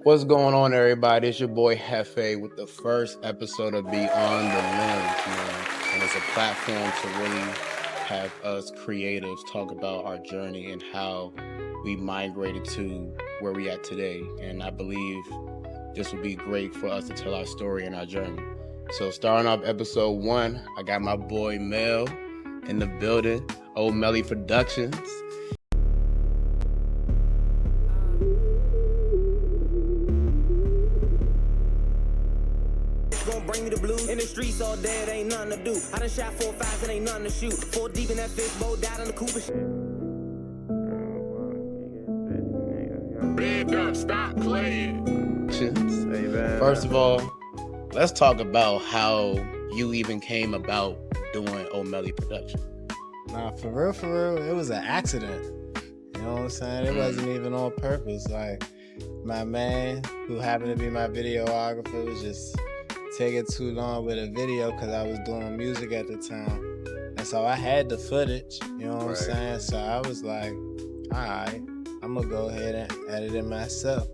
What's going on, everybody? It's your boy Hefe with the first episode of Beyond the Lens, man. And it's a platform to really have us creatives talk about our journey and how we migrated to where we at today. And I believe this would be great for us to tell our story and our journey. So starting off episode 1, I got my boy Mel in the building, Omelly Productions. Bring me the blues in the streets all day, it ain't nothing to do. I done shot 4 5s, it ain't nothing to shoot. 4 deep in that fishbowl, died in the Cooper. Big up, stop playing. First of all, let's talk about how you even came about doing Omelly Productions. Nah, for real, it was an accident. You know what I'm saying? It wasn't even on purpose. Like, my man, who happened to be my videographer, was just taking too long with a video because I was doing music at the time. And so I had the footage, you know what I'm saying? So I was like, alright, I'm gonna go ahead and edit it myself.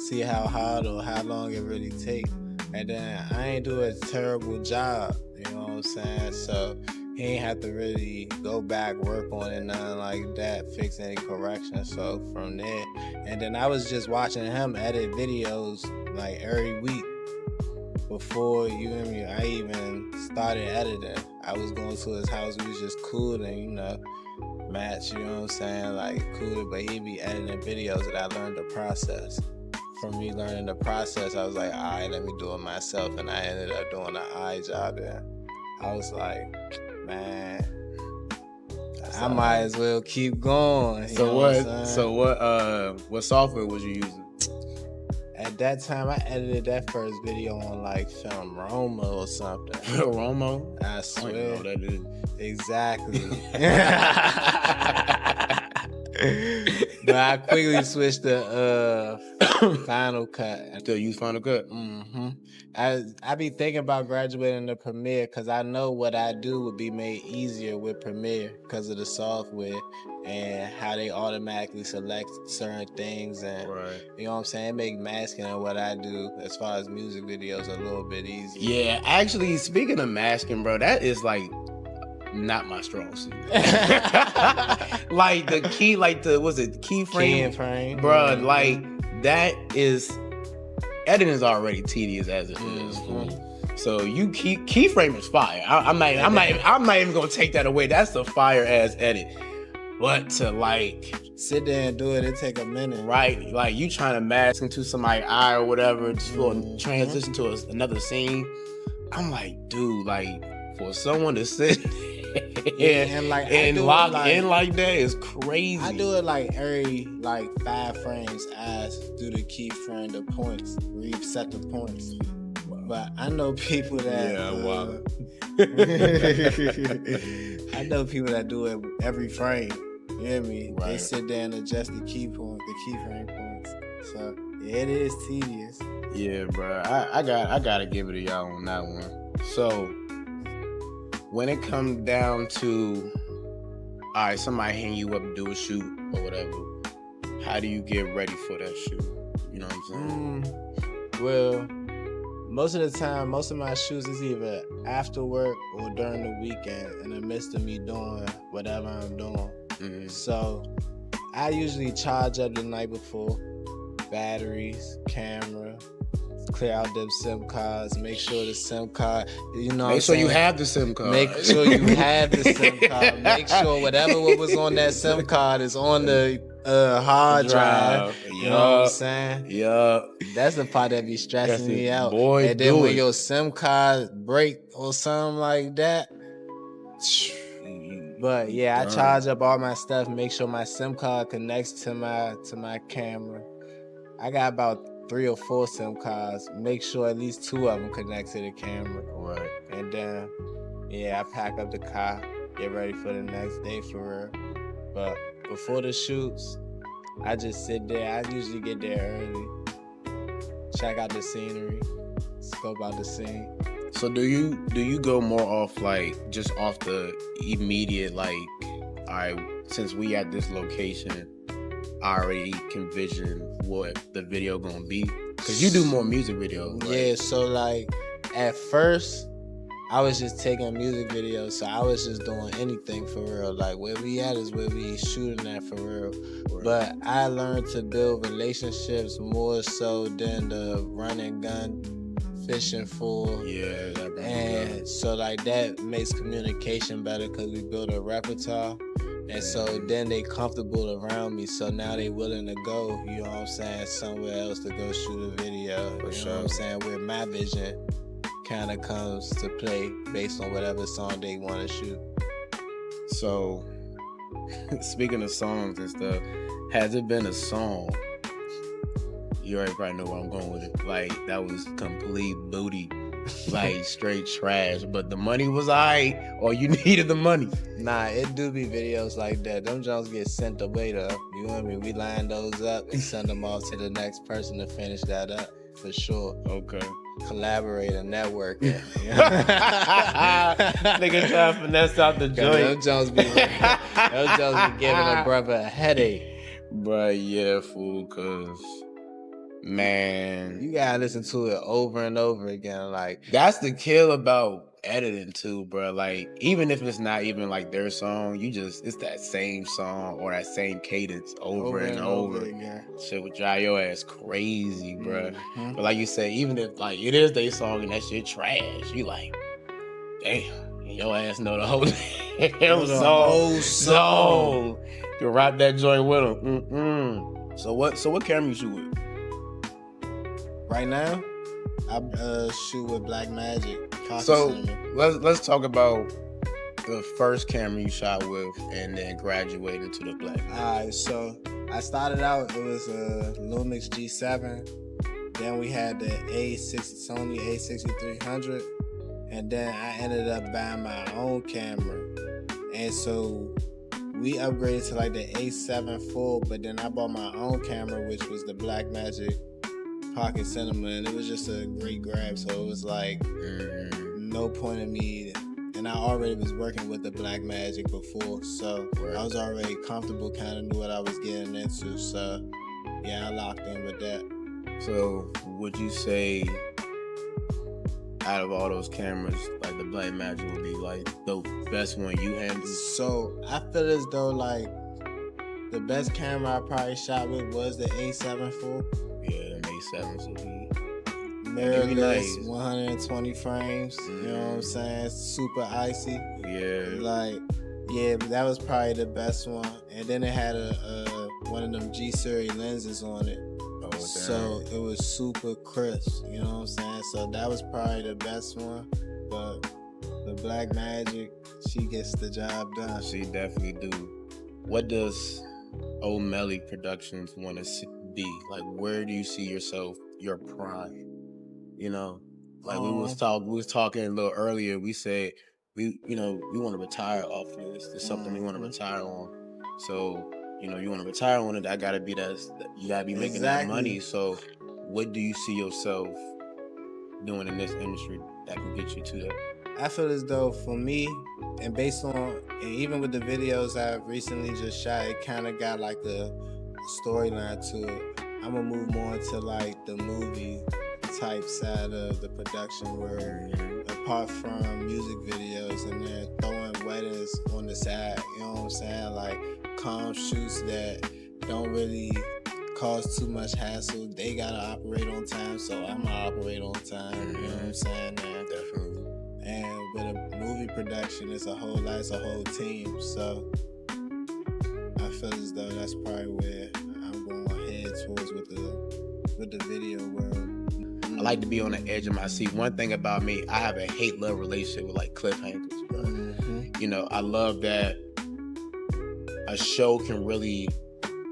See how hard or how long it really take. And then I ain't do a terrible job, you know what I'm saying? So he ain't have to really go back, work on it, nothing like that, fix any corrections. So from there, and then I was just watching him edit videos like every week. Before I even started editing, I was going to his house. We was just cooling, match. You know what I'm saying, like cooling. But he'd be editing videos that I learned the process. From me learning the process, I was like, all right, let me do it myself, and I ended up doing an eye job. And I was like, man, I might as well keep going. What software was you using? At that time, I edited that first video on like Film Roma or something. Roma? I swear. I don't know what that is. Exactly. But I quickly switched to Final Cut. Still use Final Cut? Mm-hmm. I be thinking about graduating to Premiere because I know what I do would be made easier with Premiere because of the software and how they automatically select certain things, and you know what I'm saying, it make masking and what I do as far as music videos a little bit easier. Yeah, actually, speaking of masking, bro, that is like not my strong suit. Like the key, like the keyframe, bro. Mm-hmm. Like that is editing is already tedious as it is. So you keyframe is fire. I'm not even gonna take that away. That's the fire ass edit. But to like sit there and do it take a minute, right? Like you trying to mask into somebody's eye or whatever, just for transition to another scene. I'm like, dude, like for someone to sit and lock in like that is crazy. I do it like every 5 frames. I do the keyframe, the points, reset the points. But I know people that I know people that do it every frame. You hear me? Right. They sit there and adjust the keyframe points. So yeah, it is tedious. Yeah, bro. I gotta give it to y'all on that one. So when it comes down to, all right, somebody hang you up to do a shoot or whatever, how do you get ready for that shoot? You know what I'm saying? Well, most of the time, most of my shoots is either after work or during the weekend in the midst of me doing whatever I'm doing. Mm-hmm. So I usually charge up the night before, batteries, camera, clear out them SIM cards, make sure the SIM card, make sure you have the SIM card. Make sure you have the SIM card. Make sure whatever what was on that SIM card is on the hard drive. You know what I'm saying? Yeah. That's the part that be stressing me out. Boy, and then when your SIM card break or something like that. But yeah, I charge up all my stuff, make sure my SIM card connects to my camera. I got about 3 or 4 SIM cards. Make sure at least 2 of them connect to the camera. Right. And then, I pack up the car, get ready for the next day for real. But before the shoots, I just sit there. I usually get there early, check out the scenery, scope out the scene. So do you go more off just off the immediate all right, since we at this location, I already can vision what the video gonna be. Cause you do more music videos, right? Yeah, so like at first I was just taking music videos, so I was just doing anything for real. Like where we at is where we shooting at for real. Right. But I learned to build relationships more so than the run and gun fishing for. Yeah, that And so like that makes communication better because we build a repertoire. And so then they comfortable around me. So now they willing to go, you know what I'm saying, somewhere else to go shoot a video. For you sure. know what I'm saying? Where my vision kind of comes to play based on whatever song they want to shoot. So, speaking of songs and stuff, has it been a song? You already probably know where I'm going with it. Like, that was complete booty. Like, straight trash. But the money was alright, or you needed the money. Nah, it do be videos like that. Them Jones get sent away though. You know what I mean? We line those up and send them off to the next person to finish that up for sure. Okay. Collaborate and network. Yeah. Nigga trying to finesse out the Them joint. Jones be giving a brother a headache. But yeah, fool, cause man, You gotta listen to it over and over again. Like that's the kill about editing too, bro. Like even if it's not even like their song, it's that same song or that same cadence over and over. again. Shit would drive your ass crazy, bro. Mhm. But like you said, even if like it is their song and that shit trash, you like, damn, your ass know the whole song. You rap that joint with them. So what camera you shoot with? Right now, I shoot with Black Magic. So let's talk about the first camera you shot with and then graduated to the Black. Alright, so I started out, it was a Lumix G7. Then we had the Sony A6300. And then I ended up buying my own camera. And so we upgraded to like the A7 full, but then I bought my own camera, which was the Black Magic Pocket Cinema, and it was just a great grab. So it was like no point in me, and I already was working with the Black Magic before, so I was already comfortable, kind of knew what I was getting into. So yeah, I locked in with that. So would you say out of all those cameras, like the Black Magic would be like the best one you handled? So I feel as though like the best camera I probably shot with was the A7 full. Yeah, A7 would be Mirrorless, nice. 120 frames. You know what I'm saying? Super icy. Yeah. Like, yeah, but that was probably the best one. And then it had a one of them G series lenses on it. Oh, damn. So it was super crisp. You know what I'm saying? So that was probably the best one. But the Black Magic, she gets the job done. She definitely do. What does Omelly Productions want to be? Like, where do you see yourself, your prime? You know, like we was talking a little earlier. We said we want to retire off this. There's something we want to retire on. So you want to retire on it. That gotta be you gotta be making that money. So what do you see yourself doing in this industry that can get you to that? I feel as though for me, and based on, and even with the videos I've recently just shot, it kind of got like a storyline to it. I'm gonna move more into like the movie type side of the production, where apart from music videos and then throwing weddings on the side, you know what I'm saying? Like calm shoots that don't really cause too much hassle. They gotta operate on time, so I'm gonna operate on time. You know what I'm saying? And Definitely. And with a movie production, it's a whole team. So I feel as though that's probably where I'm going to head towards with the video world. I like to be on the edge of my seat. One thing about me, I have a hate-love relationship with like cliffhangers, bro. Mm-hmm. I love that a show can really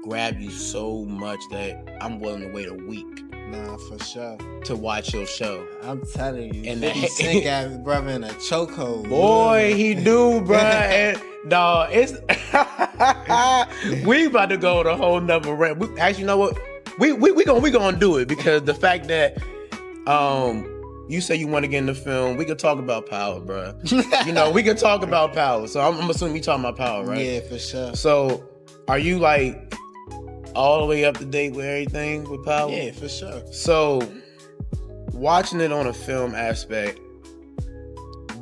grab you so much that I'm willing to wait a week Nah, for sure. to watch your show. I'm telling you. And 50 Cent got his brother in a chokehold. Boy, he do, bro. And, dog, it's we about to go on a whole nother rant. Actually, you know what? We gonna do it because the fact that you say you want to get in the film, we could talk about power, bro. We could talk about power. So I'm assuming you talking about power, right? Yeah, for sure. So are you like all the way up to date with everything with Power. Yeah, for sure. So, watching it on a film aspect,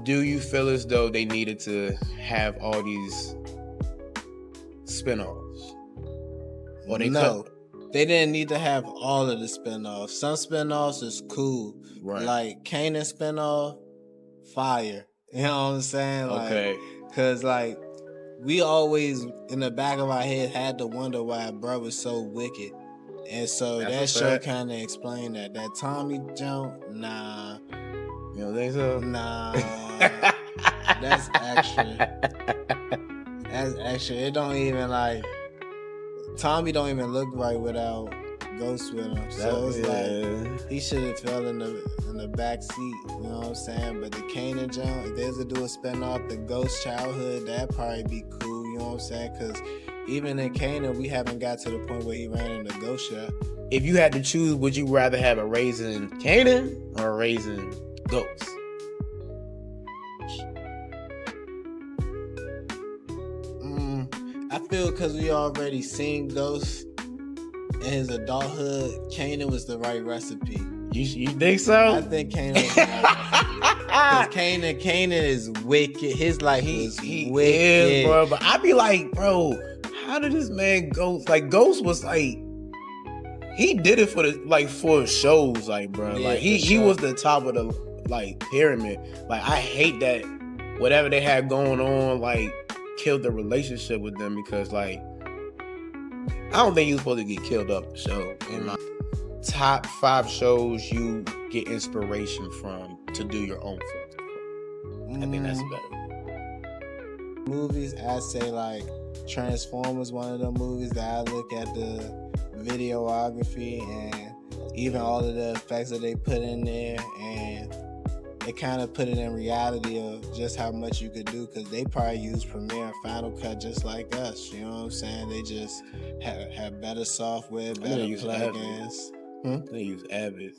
do you feel as though they needed to have all these spinoffs? Or No, they didn't need to have all of the spinoffs. Some spinoffs is cool. Right. Like Kanan spinoff, fire. You know what I'm saying? Like, Okay. Cause like we always in the back of our head had to wonder why bro was so wicked. And so That's that a show fact. kind of explained that. That Tommy jump, nah. You don't think so? Nah. That's extra. That's extra. It don't even like Tommy don't even look right without Ghost with him. So it's like he should have fell in the back seat. You know what I'm saying? But the Kanan jump, if there's to do a spinoff, the Ghost childhood, that'd probably be cool. You know what I'm saying? Because even in Kanan, we haven't got to the point where he ran in the Ghost yet. If you had to choose, would you rather have a Raising Kanan or a Raising Ghost? I feel because we already seen Ghost in his adulthood, Kanan was the right recipe. You think so? I think Kanan was the right recipe. Kanan is wicked. His life is wicked. Is, bro. But I be like, bro, how did this man Ghost? Like, Ghost was like, he did it for shows, like, bro. Yeah, like he was the top of the like pyramid. Like, I hate that whatever they had going on, like, killed the relationship with them because, like, I don't think he was supposed to get killed off the show. In my top 5 shows you get inspiration from to do your own film. I think that's better. Movies, I'd say like Transformers, one of the movies that I look at the videography and even all of the effects that they put in there, and it kind of put it in reality of just how much you could do, because they probably use Premiere and Final Cut just like us. You know what I'm saying? They just have better software, better plugins. They use Avid.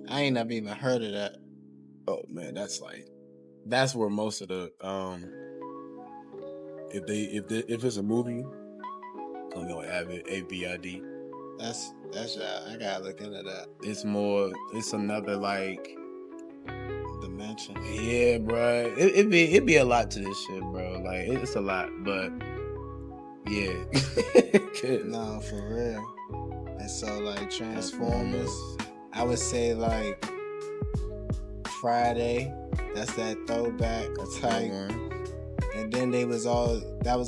I ain't never even heard of that. Oh man, that's where most of the if it's a movie, it's gonna be on Avid, AVID. That's I gotta look into that. It's another like dimension. Yeah, bro. It'd be a lot to this shit, bro. Like, it's a lot, but yeah. No, for real. And so like Transformers, I would say like Friday, that's that throwback type. And then that was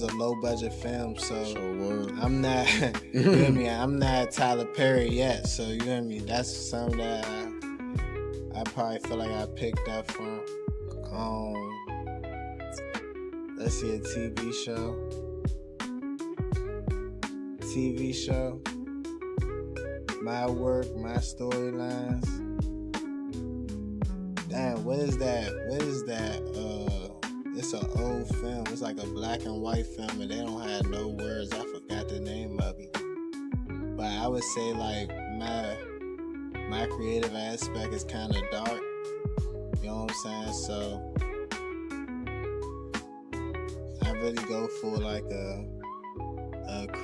a low budget film, so I'm not you know me, I'm not Tyler Perry yet, so you know me, that's something that I probably feel like I picked up from let's see, a TV show, my work, my storylines. Damn, what is that? It's an old film. It's like a black and white film, and they don't have no words. I forgot the name of it. But I would say like my creative aspect is kind of dark. You know what I'm saying? So I really go for like a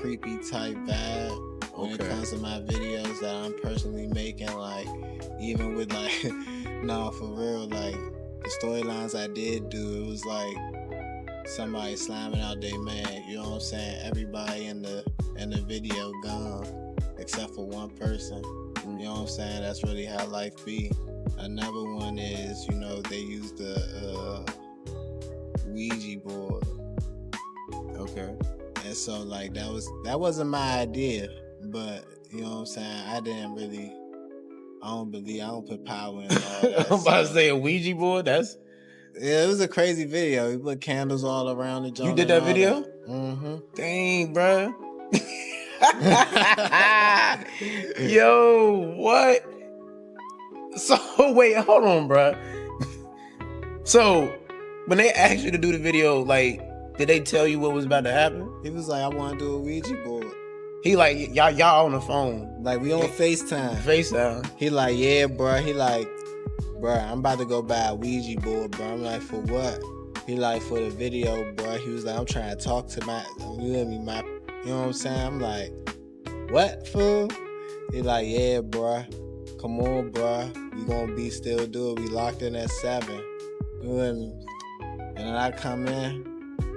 creepy type vibe when it comes to my videos that I'm personally making. Like, even with like no, for real, like the storylines I did do, it was like somebody slamming out their man. You know what I'm saying? Everybody in the video gone except for one person. You know what I'm saying? That's really how life be. Another one is, you know, they use the Ouija board. Okay. And so like that wasn't my idea, but you know what I'm saying? I don't put power in all that. I'm about to say a Ouija board. Yeah, it was a crazy video. We put candles all around the joint. You did that video? Mm-hmm. Dang, bro. Yo, what? So wait, hold on, bro. So when they asked you to do the video, like, did they tell you what was about to happen? He was like, I want to do a Ouija board. He like, y'all on the phone. Like, we on FaceTime. FaceTime. He like, yeah, bro. He like, bro, I'm about to go buy a Ouija board, bro. I'm like, for what? He like, for the video, bro. He was like, I'm trying to talk to you know what I'm saying? I'm like, what, fool? He like, yeah, bruh. Come on, bruh. We gonna be still do it. We locked in at 7. You hear me? And then I come in,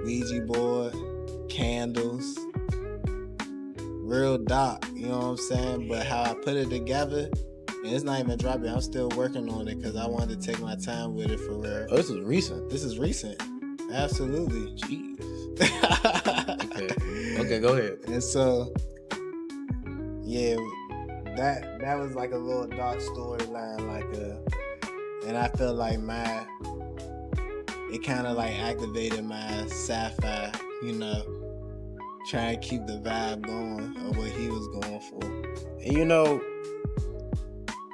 Ouija board, candles, real dark, you know what I'm saying? But how I put it together, and it's not even dropping. I'm still working on it because I wanted to take my time with it for real. Oh, this is recent. This is recent. Absolutely. Jeez. Okay, go ahead. And so, yeah, that was like a little dark storyline, and I feel like it kind of like activated my sci-fi, you know, trying to keep the vibe going of what he was going for. And you know,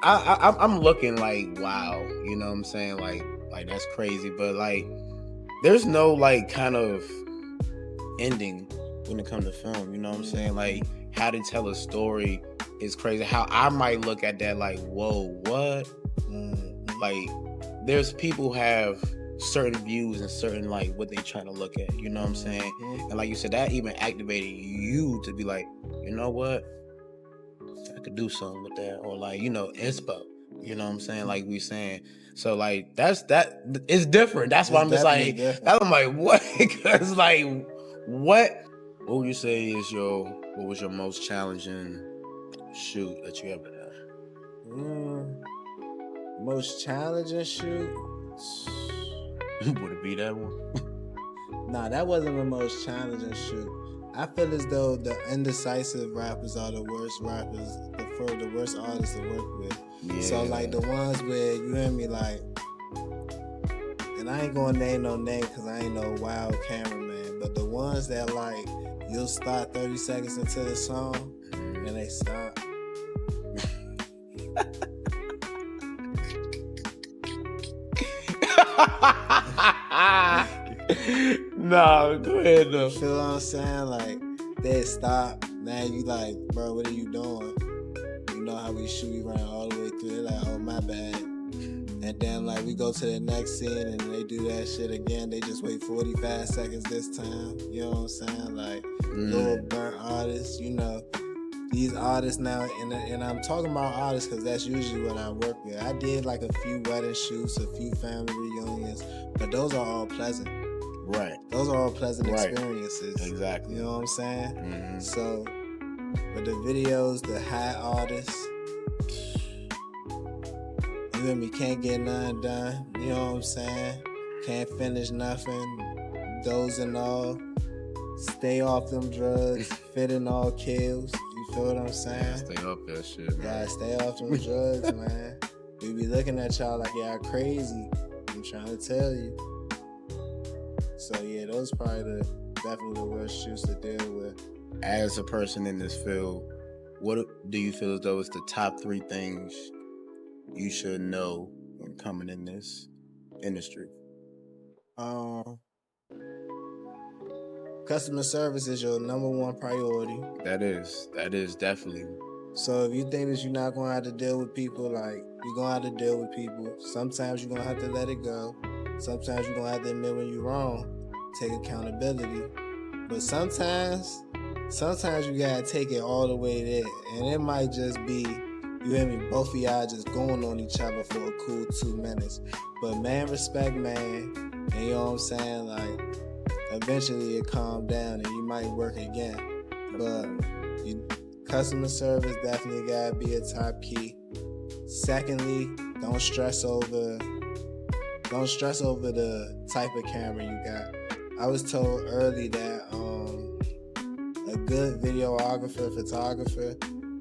I'm looking like, wow, you know what I'm saying? Like that's crazy, but like there's no like kind of ending when it comes to film, you know what I'm saying? Like how to tell a story is crazy. How I might look at that like, whoa, what? Like there's people who have certain views and certain like what they trying to look at, you know what I'm saying? And like you said, that even activated you to be like, you know what? I could do something with that, or like, you know, inspo. You know what I'm saying? Like we saying. So like that it's different. That's why I'm just like different. I'm like, what? Because like what would you say is what was your most challenging shoot that you ever done? Most challenging shoot? Would it be that one? Nah, that wasn't the most challenging shoot. I feel as though the indecisive rappers are the worst rappers, the worst artists to work with. Yeah. So like the ones where, you hear me, like, and I ain't gonna name no name because I ain't no wild cameraman, but the ones that like, you'll start 30 seconds into the song and they stop. Nah, go ahead though. You feel what I'm saying? Like, they stop. Now you like, bro, what are you doing? You know how we shoot, we run all the way through. They're like, oh, my bad. And then like we go to the next scene and they do that shit again. They just wait 45 seconds this time. You know what I'm saying? Like, little burnt artists, you know. These artists now, and I'm talking about artists because that's usually what I work with. I did like a few wedding shoots, a few family reunions, but those are all pleasant. Right. Those are all pleasant experiences. Exactly. You know what I'm saying? So, but the videos, the high artists, you hear me, can't get nothing done. You know what I'm saying? Can't finish nothing. Those and all. Stay off them drugs. Fitting all kills. You feel what I'm saying? Stay off that shit, man. Yeah, stay off them drugs, man. We be looking at y'all like y'all crazy. I'm trying to tell you. So yeah, those probably definitely the worst shoots to deal with. As a person in this field, what do you feel as though is the top 3 things you should know when coming in this industry? Customer service is your number 1 priority. That is definitely. So if you think that you're not gonna have to deal with people, like, you're gonna have to deal with people. Sometimes you're gonna have to let it go. Sometimes you're gonna have to admit when you're wrong. Take accountability. But sometimes you gotta take it all the way there. And it might just be, you hear me, both of y'all just going on each other for a cool 2 minutes. But man, respect man. And you know what I'm saying? Like, eventually it calm down and you might work again. But customer service definitely gotta be a top key. Secondly, don't stress over the type of camera you got. I was told early that a good videographer, photographer,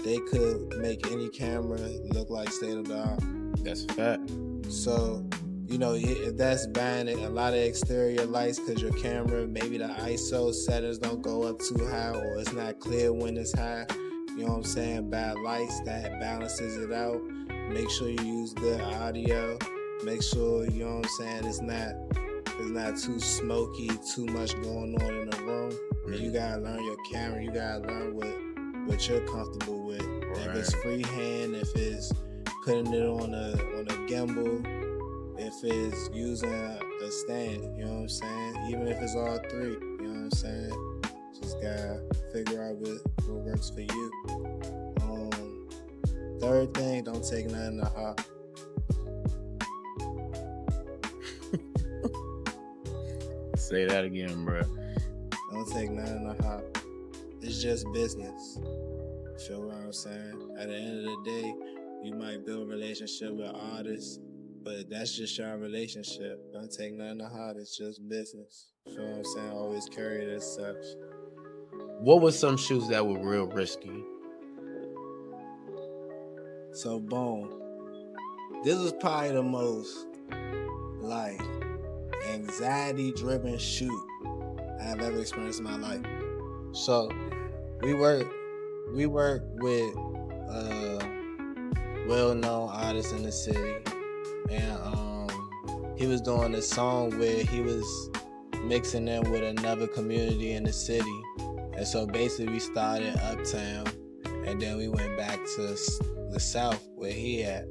they could make any camera look like state of the art. That's a fact. So, you know, if that's buying a lot of exterior lights because your camera, maybe the ISO settings don't go up too high or it's not clear when it's high. You know what I'm saying? Buy lights that balances it out. Make sure you use good audio. Make sure, you know what I'm saying, it's not too smoky, too much going on in the room. And you gotta learn your camera. You gotta learn what you're comfortable with. Right. If it's freehand, if it's putting it on a gimbal, if it's using a stand, you know what I'm saying? Even if it's all 3, you know what I'm saying? Just gotta figure out what works for you. Third thing, don't take nothing to heart. Say that again, bro. Don't take nothing to heart. It's just business. Feel what I'm saying? At the end of the day, you might build a relationship with artists, but that's just your relationship. Don't take nothing to heart. It's just business. Feel what I'm saying? Always carry it as such. What was some shoots that were real risky? So boom. This was probably the most like anxiety-driven shoot I've ever experienced in my life. So we work with well-known artists in the city, and he was doing a song where he was mixing in with another community in the city, and so basically we started uptown, and then we went back to the south where he at.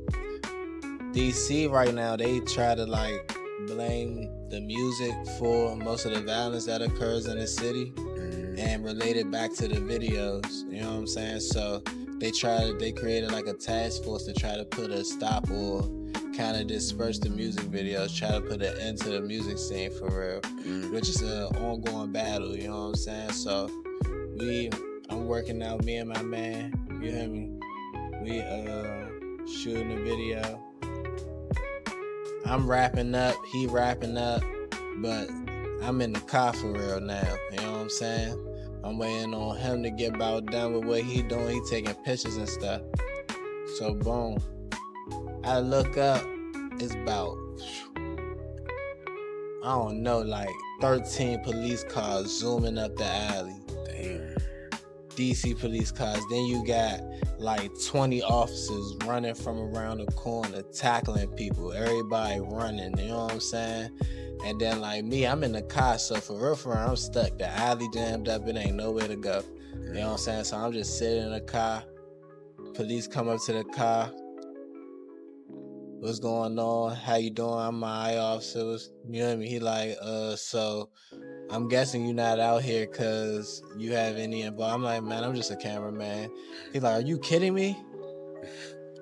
DC right now, they try to like blame the music for most of the violence that occurs in the city and relate it back to the videos. You know what I'm saying? So they created like a task force to try to put a stop or kind of disperse the music videos, try to put an end to the music scene for real, which is an ongoing battle. You know what I'm saying? So I'm working out, me and my man, you hear me? We shooting a video. I'm wrapping up, he wrapping up, but I'm in the car for real now. You know what I'm saying? I'm waiting on him to get about done with what he doing. He taking pictures and stuff. So boom. I look up, it's about, I don't know, like 13 police cars zooming up the alley. Damn. DC police cars. Then you got like 20 officers running from around the corner, tackling people. Everybody running, you know what I'm saying? And then like me, I'm in the car, so for real, I'm stuck. The alley jammed up, it ain't nowhere to go. You know what I'm saying? So I'm just sitting in the car. Police come up to the car. What's going on? How you doing? I'm my eye officer. You know what I mean? He like, so I'm guessing you're not out here because you have any involvement. I'm like, man, I'm just a cameraman. He's like, are you kidding me?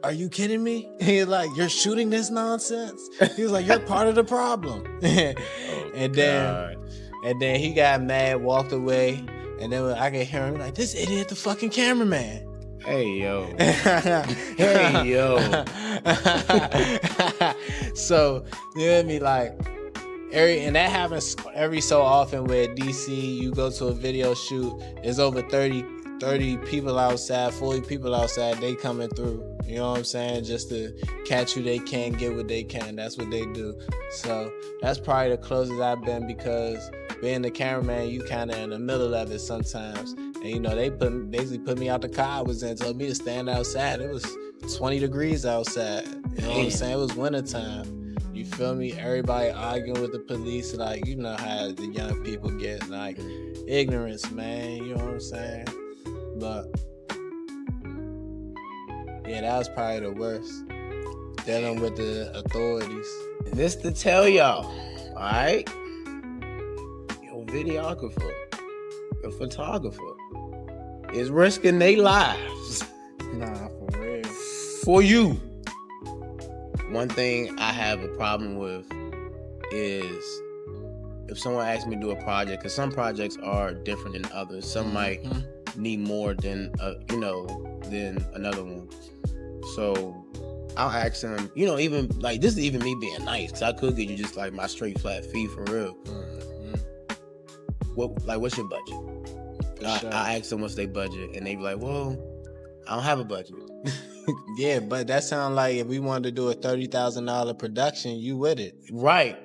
Are you kidding me? He's like, you're shooting this nonsense? He's like, you're part of the problem. and then he got mad, walked away, and then I could hear him like, this idiot, the fucking cameraman. Hey yo. Hey yo. So, you know what I mean? Like, and that happens every so often where DC, you go to a video shoot, there's over 30 people outside, 40 people outside, they coming through. You know what I'm saying? Just to catch who they can, get what they can. That's what they do. So that's probably the closest I've been, because being the cameraman, you kind of in the middle of it sometimes. And you know, they basically put me out the car I was in, told me to stand outside. It was 20 degrees outside. You know what I'm saying? It was wintertime. You feel me? Everybody arguing with the police. Like, you know how the young people get, like, ignorance, man. You know what I'm saying? But yeah, that was probably the worst. Dealing with the authorities. And this to tell y'all, alright? Your videographer, your photographer is risking their lives. Nah, for real. For you. One thing I have a problem with is if someone asks me to do a project, because some projects are different than others. Some might need more than than another one. So I'll ask them, even like, this is even me being nice, because I could get you just like my straight flat fee for real. What's your budget? I ask them what's their budget, and they be like, well, I don't have a budget. Yeah, but that sounds like if we wanted to do a $30,000 production, you with it. Right.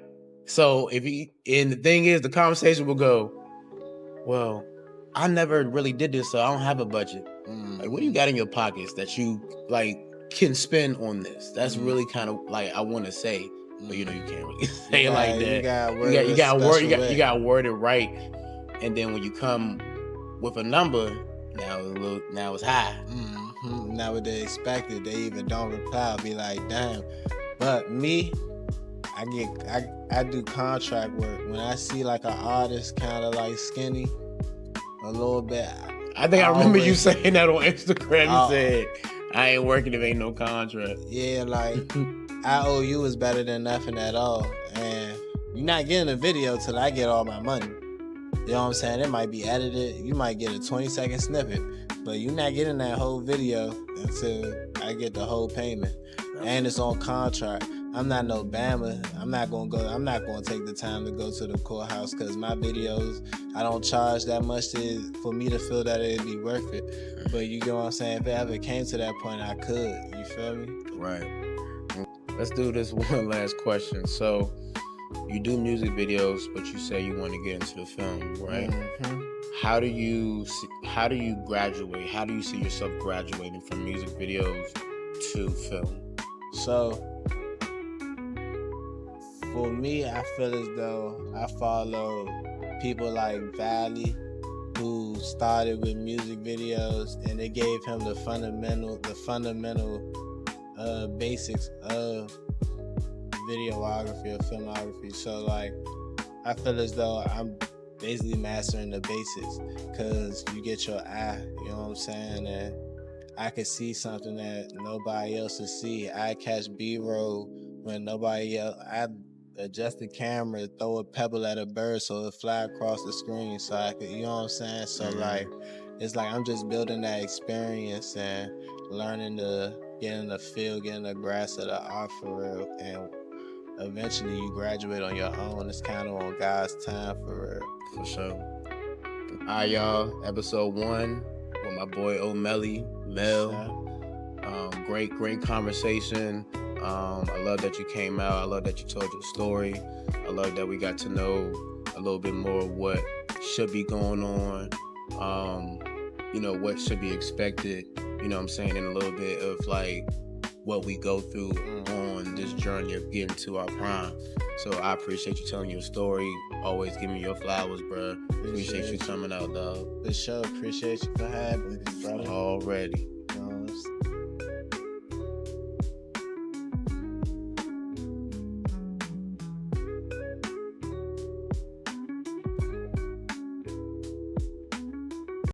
So and the thing is, the conversation will go, well, I never really did this, so I don't have a budget. Like, what do you got in your pockets that you like can spend on this? That's really kind of like I want to say, but you can't really say it like that. You got word it right, and then when you come with a number, now it's high. Now what they expected, they even don't reply. Be like, damn. But me, I do contract work. When I see like an artist kind of like skinny, a little bit. I think I remember you saying that on Instagram. You said I ain't working if ain't no contract. Yeah, like IOU is better than nothing at all. And you're not getting a video till I get all my money. You know what I'm saying? It might be edited. You might get a 20-second snippet, but you're not getting that whole video until I get the whole payment. And it's on contract. I'm not no Bama. I'm not gonna take the time to go to the courthouse because my videos, I don't charge that much for me to feel that it'd be worth it. But you know what I'm saying? If it ever came to that point, I could. You feel me? Right. Let's do this one last question. So, you do music videos, but you say you want to get into the film, right? Mm-hmm. How do you graduate? How do you see yourself graduating from music videos to film? So, for me, I feel as though I follow people like Valley, who started with music videos, and it gave him the fundamental basics of videography or filmography. So, like, I feel as though I'm basically mastering the basics because you get your eye, you know what I'm saying? And I could see something that nobody else will see. I catch B-roll when nobody else. I adjust the camera, throw a pebble at a bird so it fly across the screen so I could, you know what I'm saying? So like, it's like I'm just building that experience and learning to get in the feel, getting the grasp of the art for real. And eventually you graduate on your own. It's kind of on God's time for real. For sure. All right, y'all. Episode 1 with my boy Omelly, Mel. Great conversation. I love that you came out. I love that you told your story. I love that we got to know a little bit more of what should be going on. What should be expected. You know what I'm saying? And a little bit of like what we go through on this journey of getting to our prime. So I appreciate you telling your story. Always give me your flowers, bro. Appreciate you coming out, dog. For sure. Appreciate you for having me, brother. Already.